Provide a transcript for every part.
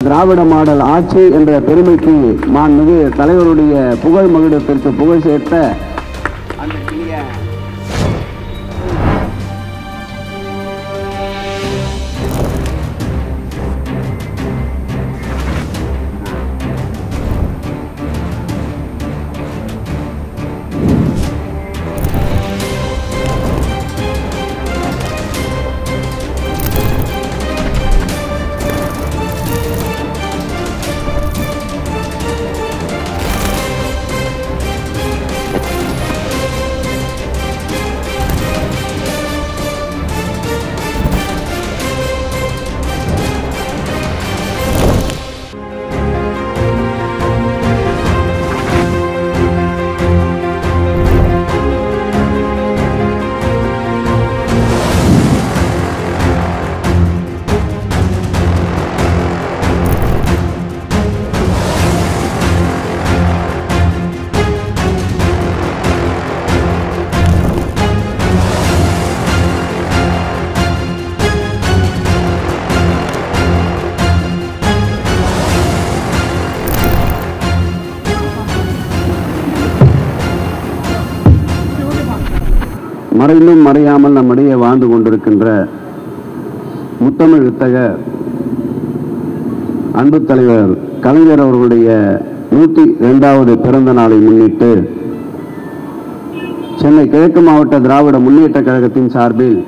திராவிட model ஆட்சி என்ற பெருமைக்கு மாண்புமிகு தலைவருடைய புகழ் மகுடத்திற்கு புகழ் சேர்த்த அந்த மறைந்தும் மறையாமல் நம்மிடையே வாழ்ந்து கொண்டிருக்கின்ற முத்தமிழ் வித்தக அன்பு தலைவர் கலைஞர் அவர்களுடைய 102வது பிறந்த நாளை முன்னிட்டு சென்னை கிழக்கு மாவட்ட திராவிட முன்னேற்ற கழகத்தின் சார்பில்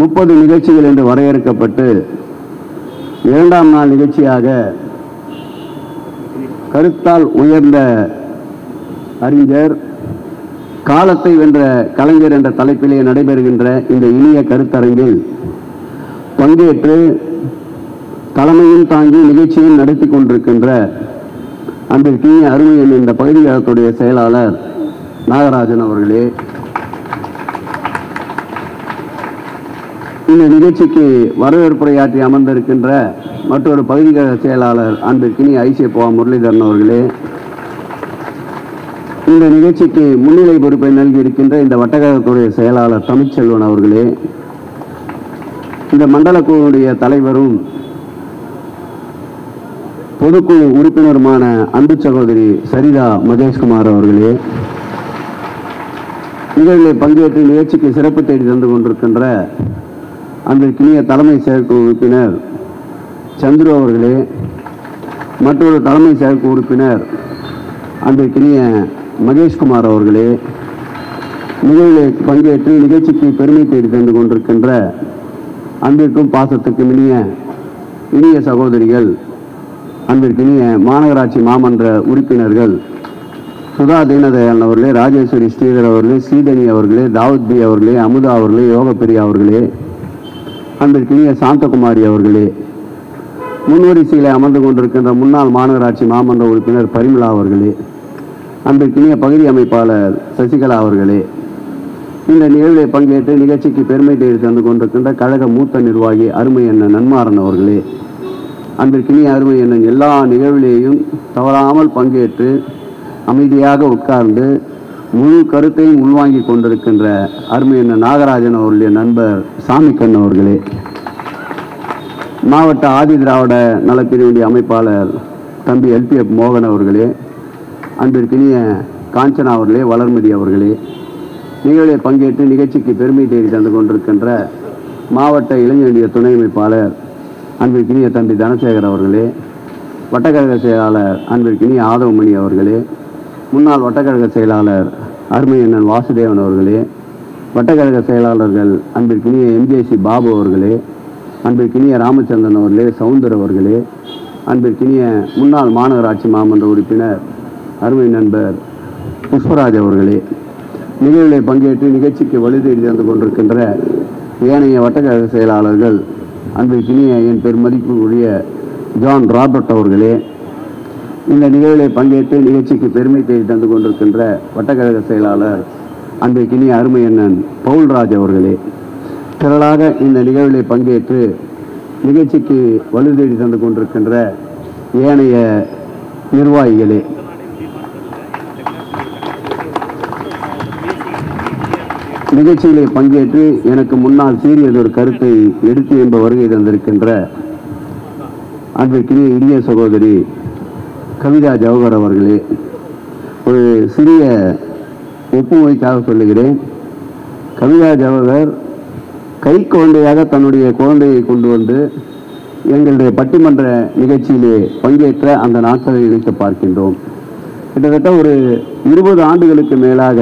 30 நிகழ்ச்சிகள் என்று வரையறுக்கப்பட்டு 2ஆம் நாள் நிகழ்ச்சியாக கருத்தால் உயர்ந்த அறிஞர் காலத்தை வென்ற கலைஞர் என்ற தலைப்பிலே நடைபெறுகின்ற இந்த இனிய கருத்தரங்கில் பங்கேற்று தலைமையில் தாங்கி நிகழ்ச்சியில் நடத்தி கொண்டிருக்கின்ற அன்பிற்கினிய அருமையின் இந்த பகுதி கழகத்துடைய செயலாளர் நாகராஜன் அவர்களே, இந்த நிகழ்ச்சிக்கு வரவேற்புரையாற்றி அமர்ந்திருக்கின்ற மற்றொரு பகுதி கழக செயலாளர் அன்பிற்கினிய ஐசிஎப்ஓ முரளிதரன் அவர்களே, இந்த நிகழ்ச்சிக்கு முன்னிலை பொறுப்பை நல்கியிருக்கின்ற இந்த வட்டக்கழகத்துடைய செயலாளர் தமிழ்ச்செல்வன் அவர்களே, இந்த மண்டல குழுவுடைய தலைவரும் பொதுக்குழு உறுப்பினருமான அன்பு சகோதரி சரிதா மகேஷ்குமார் அவர்களே, நிகழ்வில் பங்கேற்று நிகழ்ச்சிக்கு சிறப்பு தேடி தந்து கொண்டிருக்கின்ற அன்பிற்கினிய தலைமை செயற்குழு உறுப்பினர் சந்துரு அவர்களே, மற்றொரு தலைமை செயற்குழு உறுப்பினர் அன்பிற்கினிய மகேஷ்குமார் அவர்களே, நிகழ்வில் பங்கேற்று நிகழ்ச்சிக்கு பெருமை தேடி தந்து கொண்டிருக்கின்ற அன்பிற்கும் பாசத்துக்கும் இனிய சகோதரிகள், அன்பிற்கினிய மாநகராட்சி மாமன்ற உறுப்பினர்கள் சுதா தீனதயாளன் அவர்களே, ராஜேஸ்வரி ஸ்ரீதர் அவர்களே, ஸ்ரீதனி அவர்களே, தாவூத் பி அவர்களே, அமுதா அவர்களே, யோகப்பிரியா அவர்களே, அன்பிற்கினிய சாந்தகுமாரி அவர்களே, முன்வரிசையில் அமர்ந்து கொண்டிருக்கின்ற முன்னாள் மாநகராட்சி மாமன்ற உறுப்பினர் பரிமளா அவர்களே, அன்பிற்கினிய பகுதி அமைப்பாளர் சசிகலா அவர்களே, இந்த நிகழ்வில் பங்கேற்று நிகழ்ச்சிக்கு பெருமை தேடி தந்து கொண்டிருக்கின்ற கழக மூத்த நிர்வாகி அருமை அண்ணன் நன்மாறன் அவர்களே, அன்பிற்கினிய அருமை அண்ணன் எல்லா நிகழ்விலேயும் தவறாமல் பங்கேற்று அமைதியாக உட்கார்ந்து முழு கருத்தையும் உள்வாங்கி கொண்டிருக்கின்ற அருமை அண்ணன் நாகராஜன் அவர்களுடைய நண்பர் சாமிக்கண் அவர்களே, மாவட்ட ஆதி திராவிட நலப்பிரிவுடைய அமைப்பாளர் தம்பி எல்பிஎஃப் மோகன் அவர்களே, அன்பிற்கினிய காஞ்சனா அவர்களே, வளர்மதி அவர்களே, நிகழ்வில் பங்கேற்று நிகழ்ச்சிக்கு பெருமை தேடி தந்து கொண்டிருக்கின்ற மாவட்ட இளைஞருடைய துணை அமைப்பாளர் அன்பிற்கினிய தம்பி தனசேகர் அவர்களே, வட்டக்கழக செயலாளர் அன்பிற்கினிய ஆதவமணி அவர்களே, முன்னாள் வட்டக்கழக செயலாளர் அருமை அண்ணன் வாசுதேவன் அவர்களே, வட்டக்கழக செயலாளர்கள் அன்பிற்கினிய எம்ஜேசி பாபு அவர்களே, அன்பிற்கினிய ராமச்சந்திரன் அவர்களே, சவுந்தர் அவர்களே, அன்பிற்கினிய முன்னாள் மாநகராட்சி மாமன்ற உறுப்பினர் அருமை நண்பர் புஷ்பராஜ் அவர்களே, நிகழ்வில் பங்கேற்று நிகழ்ச்சிக்கு வலு தேடி தந்து கொண்டிருக்கின்ற ஏனைய வட்டக்கழக செயலாளர்கள் அன்பிற்கினிய என் பெருமதிப்புக்குரிய ஜான் ராபர்ட் அவர்களே, இந்த நிகழ்வில் பங்கேற்று நிகழ்ச்சிக்கு பெருமை தேடி தந்து கொண்டிருக்கின்ற வட்டக்கழக செயலாளர் அன்பிற்கினிய அருமை அண்ணன் பவுல்ராஜ் அவர்களே, திரளாக இந்த நிகழ்வில் பங்கேற்று நிகழ்ச்சிக்கு வலு தேடி தந்து கொண்டிருக்கின்ற ஏனைய நிர்வாகிகளே, நிகழ்ச்சியிலே பங்கேற்று எனக்கு முன்னால் சீரியதொரு கருத்தை எடுத்து என்ப வருகை தந்திருக்கின்ற அன்பிற்கினிய இனிய சகோதரி கவிதா ஜவஹர் அவர்களே, ஒரு சிறிய ஒப்புமைக்காக சொல்லுகிறேன். கவிதா ஜவஹர் கை குழந்தையாக தன்னுடைய குழந்தையை கொண்டு வந்து எங்களுடைய பட்டிமன்ற நிகழ்ச்சியிலே பங்கேற்ற அந்த நாட்களை இணைத்து பார்க்கின்றோம். கிட்டத்தட்ட ஒரு 20 ஆண்டுகளுக்கு மேலாக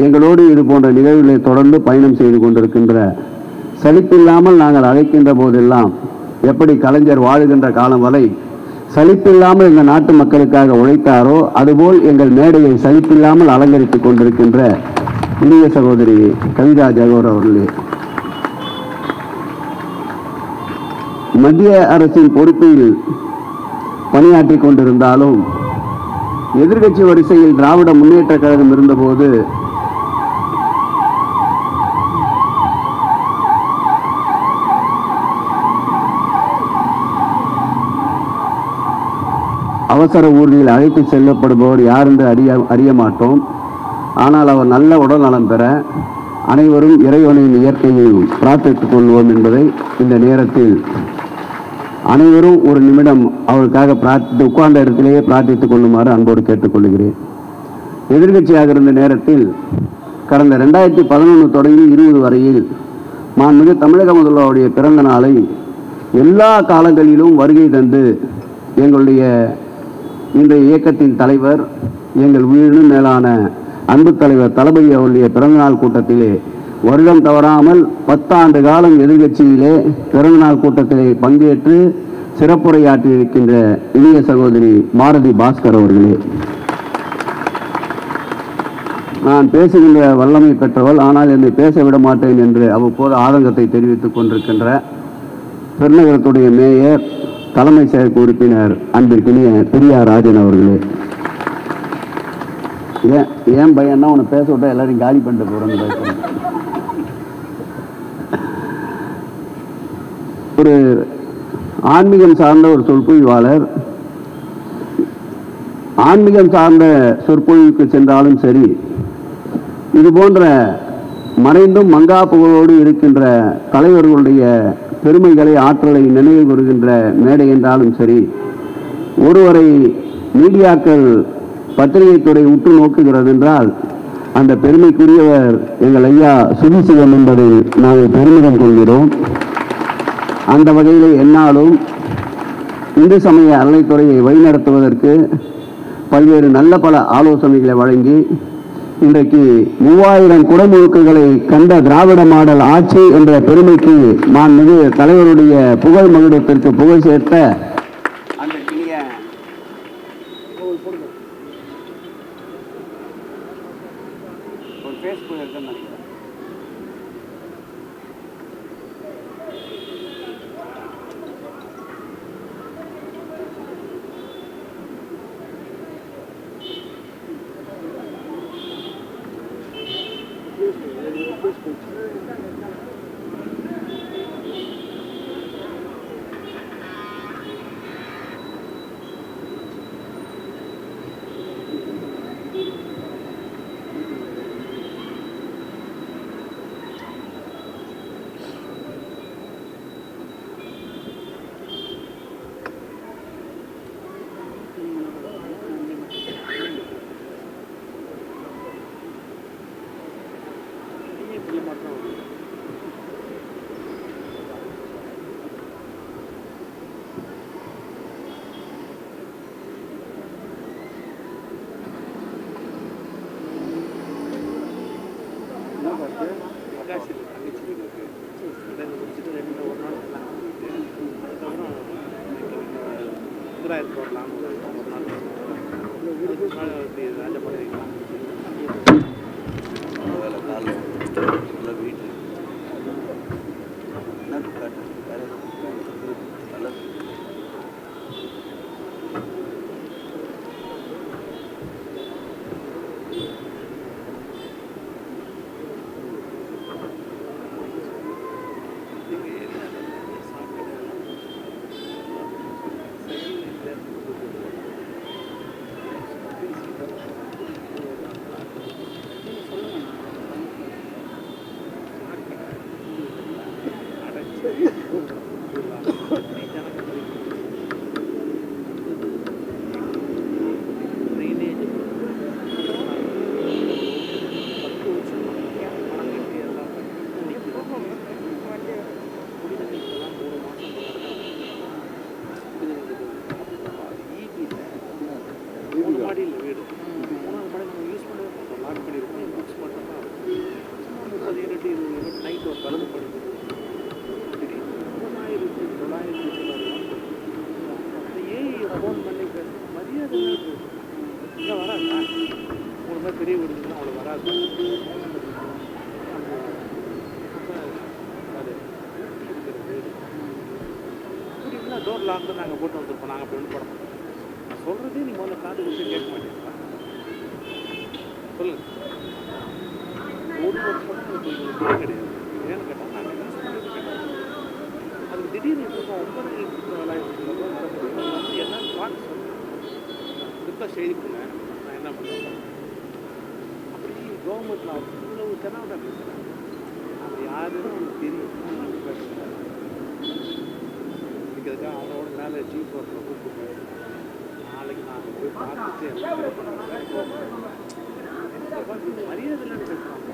எங்களோடு இது போன்ற நிகழ்வுகளை தொடர்ந்து பயணம் செய்து கொண்டிருக்கின்ற, சலிப்பில்லாமல் நாங்கள் அழைக்கின்ற போதெல்லாம் எப்படி கலைஞர் வாழுகின்ற காலம் வரை சலிப்பில்லாமல் இந்த நாட்டு மக்களுக்காக உழைத்தாரோ அதுபோல் எங்கள் மேடையை சலிப்பில்லாமல் அலங்கரித்துக் கொண்டிருக்கின்ற இனிய சகோதரி கவிதா ஜவஹர் அவர்களே, மத்திய அரசின் பொறுப்பில் பணியாற்றிக் கொண்டிருந்தாலும் எதிர்கட்சி வரிசையில் திராவிட முன்னேற்ற கழகம் இருந்தபோது அவசர ஊர்தியில் அழைத்து செல்லப்படுபவர் யார் என்று அறிய மாட்டோம். ஆனால் அவர் நல்ல உடல் நலம் பெற அனைவரும் இறைவனின் இயற்கையையும் பிரார்த்தித்துக் கொள்வோம் என்பதை இந்த நேரத்தில் அனைவரும் ஒரு நிமிடம் அவருக்காக உட்கார்ந்த இடத்திலேயே பிரார்த்தித்துக் கொள்ளுமாறு அன்போடு கேட்டுக்கொள்கிறேன். எதிர்கட்சியாக இருந்த நேரத்தில் கடந்த 2011 தொடங்கி 20 வரையில் மாண்புமிகு தமிழக முதல்வருடைய பிறந்த நாளை எல்லா காலங்களிலும் வருகை தந்து எங்களுடைய இன்றைய இயக்கத்தின் தலைவர், எங்கள் உயிரினும் மேலான அன்பு தலைவர் தளபதி அவருடைய பிறந்தநாள் கூட்டத்திலே வருடம் தவறாமல் 10 ஆண்டு காலம் எதிர்கட்சியிலே பிறந்தநாள் கூட்டத்திலே பங்கேற்று சிறப்புரையாற்றி இருக்கின்ற இனிய சகோதரி பாரதி பாஸ்கர் அவர்களே, நான் பேசுகின்ற வல்லமை பெற்றவள், ஆனால் என்னை பேச விட மாட்டேன் என்று அவ்வப்போது ஆதங்கத்தை தெரிவித்துக் கொண்டிருக்கின்ற பெருநகரத்துடைய மேயர், தலைமை செயற்குழு உறுப்பினர் அன்பிற்கினிய பெரியார் ராஜன் அவர்களே, ஏன் பையன்னா உன்னை பேச விட்டா எல்லாரையும் காலி பண்ணிட்டு போறேன். ஒரு ஆன்மீகம் சார்ந்த ஒரு சொற்பொழிவாளர், ஆன்மீகம் சார்ந்த சொற்பொழிவுக்கு சென்றாலும் சரி, இது போன்ற மறைந்தும் மங்கா புகழோடு இருக்கின்ற தலைவர்களுடைய பெருமைகளை ஆற்றலை நினைவு கூறுகின்ற மேடை என்றாலும் சரி, ஒருவரை மீடியாக்கள் பத்திரிகைத்துறை உற்று நோக்குகிறது என்றால் அந்த பெருமைக்குரியவர் எங்கள் ஐயா சுதிசிவம் என்பதை நாங்கள் பெருமிதம் கொள்கிறோம். அந்த வகையில் என்னாலும் இந்து சமய அறநிலைத்துறையை வழிநடத்துவதற்கு பல்வேறு நல்ல பல ஆலோசனைகளை வழங்கி இன்றைக்கு 3000 குடமுழுக்குகளை கண்ட திராவிட மாடல் ஆட்சி என்ற பெருமைக்கு மாண்புமிகு தலைவருடைய புகழ் மகுடத்திற்கு புகழ் சேர்த்த அந்த ஃபோன் பண்ணி பேசுகிறேன் மரியாதை இல்லை வராதா மூணு மாதிரி பெரிய வீடுங்கன்னா அவ்வளோ வராது அது இருக்கிற வீடு இப்படின்னா டோர் லாக் தான் நாங்கள் போட்டு வந்துருப்போம் நாங்கள் அப்படி ஒன்று போட மாட்டோம் நான் சொல்கிறதே நீ முதல்ல காது கொடுத்து கேட்க மாட்டேங்களா சொல்லுங்கள் ஒரு வருஷம் உங்களுக்கு கிடையாது ஏன்னு கேட்டால் நாங்கள் என்ன சொல்கிறது கேட்டோம் அதுக்கு திடீர்னு இப்போ 9 வந்து என்னன்னு பார்த்து சொல்லுங்கள் ரிக்வஸ்ட் எழுதி கொடுங்க நான் என்ன பண்ணுவேன் அப்படி கவர்மெண்ட்டில் அவ்வளோ தெனாவதாக பேசுகிறேன் அது யாருன்னு அவனுக்கு தெரியும் பேசுகிறேன் இன்னைக்கு அதுக்காக அவனோட மேலே சீஃப் ஒர்க்கில் கூப்பிட்டு நாளைக்கு நாங்கள் போய் பார்த்துட்டு மரியாதை இல்லைன்னு பேசுகிறாங்க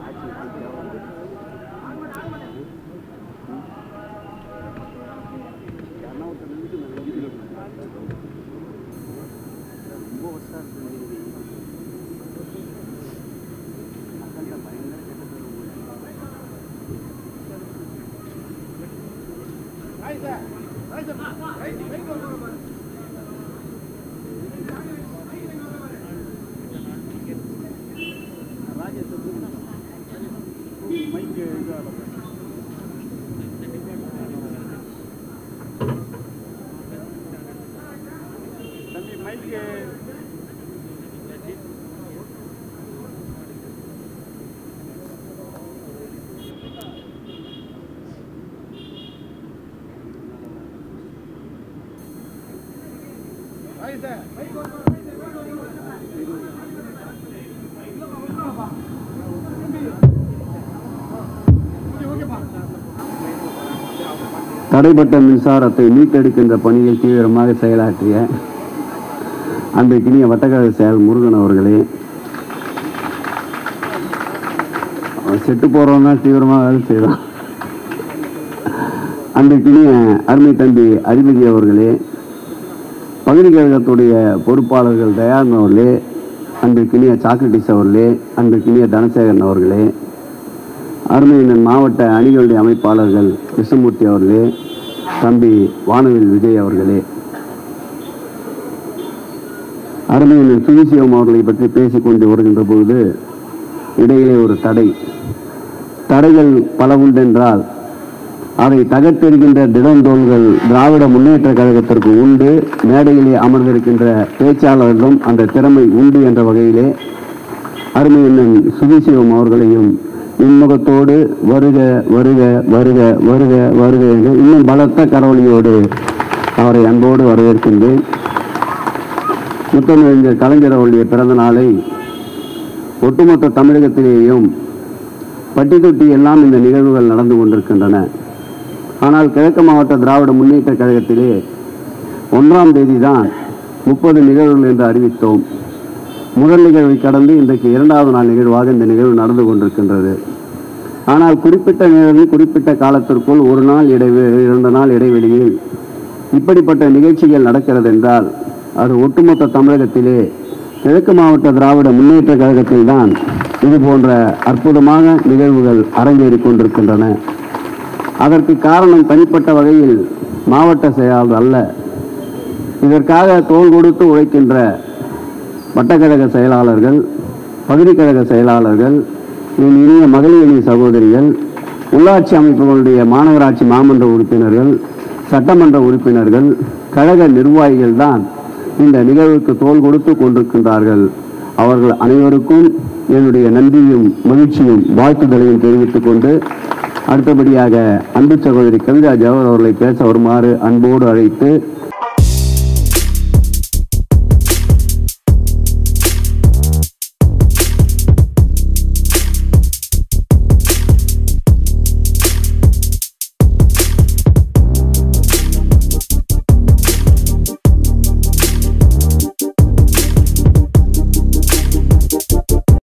ஆட்சி தடைப்பட்ட மின்சாரத்தை மீட்டெடுக்கின்ற பணியில் தீவிரமாக செயலாற்றிய அன்றைக்கினிய வட்டக்கழக செயல் முருகன் அவர்களே, செட்டு போறவங்க தீவிரமாக வேலை செய்யலாம். அன்றைக்கினிய அருமை தம்பி அதிபதி அவர்களே, பகுதி கழகத்துடைய பொறுப்பாளர்கள் தயாரன் அவர்களே, அன்றைக்கினிய சாக்ரட்டிஸ் அவர்களே, அன்றைக்கினிய தனசேகரன் அவர்களே, அருமையினன் மாவட்ட அணிகளுடைய அமைப்பாளர்கள் கிருஷ்ணமூர்த்தி அவர்களே, தம்பி வானவில் விஜய் அவர்களே, அருமையினர் சுகிசிவம் அவர்களை பற்றி பேசிக்கொண்டு வருகின்ற பொழுது இடையிலே ஒரு தடைகள் பல உண்டென்றால் அதை தகர்த்தெறிகின்ற திடந்தோள்கள் திராவிட முன்னேற்ற கழகத்திற்கு உண்டு. மேடையிலே அமர்ந்திருக்கின்ற பேச்சாளர்களும் அந்த திறமை உண்டு என்ற வகையிலே அருமையினன் சுகிசிவம் அவர்களையும் இன்முகத்தோடு வருக வருக வருக வருக வருக என்று இன்னும் பலத்த கரவொலியோடு அவரை அன்போடு வரவேற்கின்றேன். முத்தமிழறிஞர் கலைஞர் அவருடைய பிறந்த நாளை ஒட்டுமொத்த தமிழகத்திலேயும் பட்டி தொட்டி எல்லாம் இந்த நிகழ்வுகள் நடந்து கொண்டிருக்கின்றன. ஆனால் கிழக்கு மாவட்ட திராவிட முன்னேற்ற கழகத்திலே 1ஆம் தேதி தான் 30 நிகழ்வுகள் என்று அறிவித்தோம். முதல் நிகழ்வை கடந்து இன்றைக்கு 2வது நாள் நிகழ்வாக இந்த நிகழ்வு நடந்து கொண்டிருக்கின்றது. ஆனால் குறிப்பிட்ட நேரம் குறிப்பிட்ட காலத்திற்குள் 1 நாள் 2 நாள் இடைவெளியில் இப்படிப்பட்ட நிகழ்ச்சிகள் நடக்கிறது என்றால் அது ஒட்டுமொத்த தமிழகத்திலே கிழக்கு மாவட்ட திராவிட முன்னேற்ற கழகத்தில் தான் இது போன்ற அற்புதமான நிகழ்வுகள் அரங்கேறிக் கொண்டிருக்கின்றன. அதற்கு காரணம் தனிப்பட்ட வகையில் மாவட்ட செயலாளர் அல்ல. இதற்காக தோள் கொடுத்து உழைக்கின்ற வட்டக்கழக செயலாளர்கள், பகுதி கழக செயலாளர்கள், இனிய மகளிர் அணி சகோதரிகள், உள்ளாட்சி அமைப்புகளுடைய மாநகராட்சி மாமன்ற உறுப்பினர்கள், சட்டமன்ற உறுப்பினர்கள், கழக நிர்வாகிகள் தான் இந்த நிகழ்வுக்கு தோள் கொடுத்து கொண்டிருக்கின்றார்கள். அவர்கள் அனைவருக்கும் என்னுடைய நன்றியும் மகிழ்ச்சியும் வாழ்த்துதலையும் தெரிவித்துக் கொண்டு அடுத்தபடியாக அன்பு சகோதரி கவிதா ஜவஹர் அவர்களை பேச வருமாறு அன்போடு அழைத்து